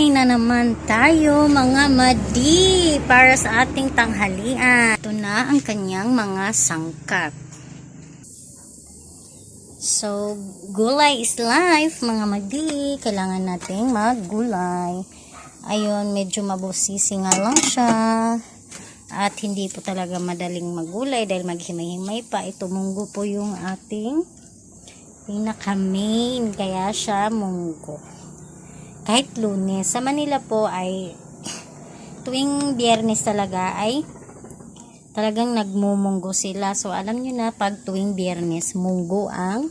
Gulay na naman tayo mga madi para sa ating tanghalian. Ito na ang kanyang mga sangkap. So, gulay is life mga madi. Kailangan nating maggulay. Ayun, medyo mabusisi nga lang siya. At hindi po talaga madaling maggulay dahil maghimay-himay pa. Ito munggo po yung ating pinaka-main. Kaya siya munggo. Kahit Lunes, sa Manila po ay tuwing Biyernes talaga ay talagang nagmumunggo sila. So alam nyo na pag tuwing Biyernes, munggo ang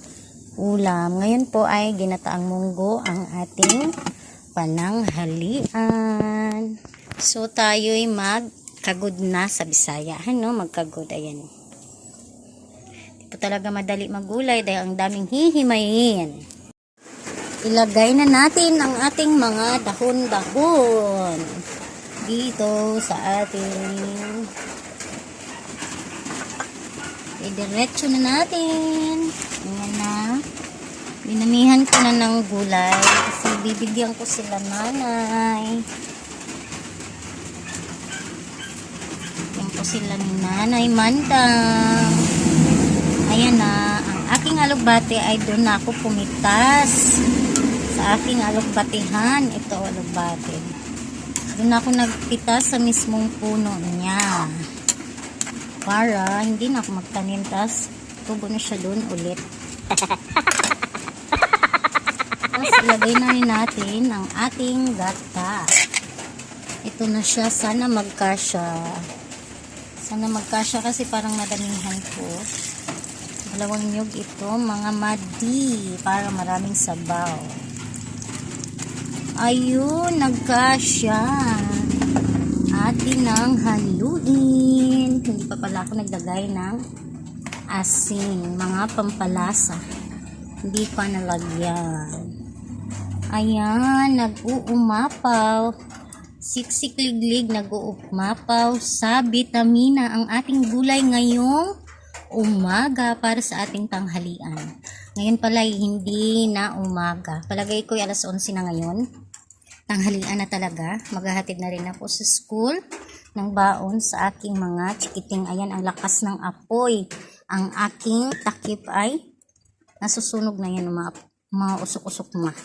ulam. Ngayon po ay ginataang munggo ang ating pananghalian. So tayo'y magkagod na sa Bisaya. Ano? Magkagod. Ayan. Hindi po talaga madali magulay dahil ang daming hihimayin. Ilagay na natin ang ating mga dahon-dahon dito sa ating idiretso na natin. Ayan na. Binamihan ko na ng gulay kasi bibigyan ko sila nanay. Bibigyan ko sila ni Nanay Mandang. Ayan na. Ang aking alugbate ay doon na ako pumitas. Sa aking alugbatihan, ito alugbate. Doon ako nagpitas sa mismong puno niya. Para hindi na ako magtanim, tas tubo na siya doon ulit. Tapos ilagay na rin natin ang ating gata. Ito na siya, sana magkasya. Sana magkasya kasi parang nadamihan ko. Dalawang nyug ito, mga madi, para maraming sabaw. Ayun, nagkasya. Atin nang haluin. Hindi pa pala ako naglagay ng asin, mga pampalasa. Hindi pa nalagyan. Ayan, nag-uumapaw. Siksik-liglig, nag-uumapaw sa bitamina ang ating gulay ngayong umaga para sa ating tanghalian. Ngayon pala hindi na umaga. Palagay ko ay alas 11 na ngayon. Tanghalian na talaga. Maghahatid na rin ako sa school ng baon sa aking mga chikiting. Ayan ang lakas ng apoy. Ang aking takip ay nasusunog na yan, mga usok-usok na.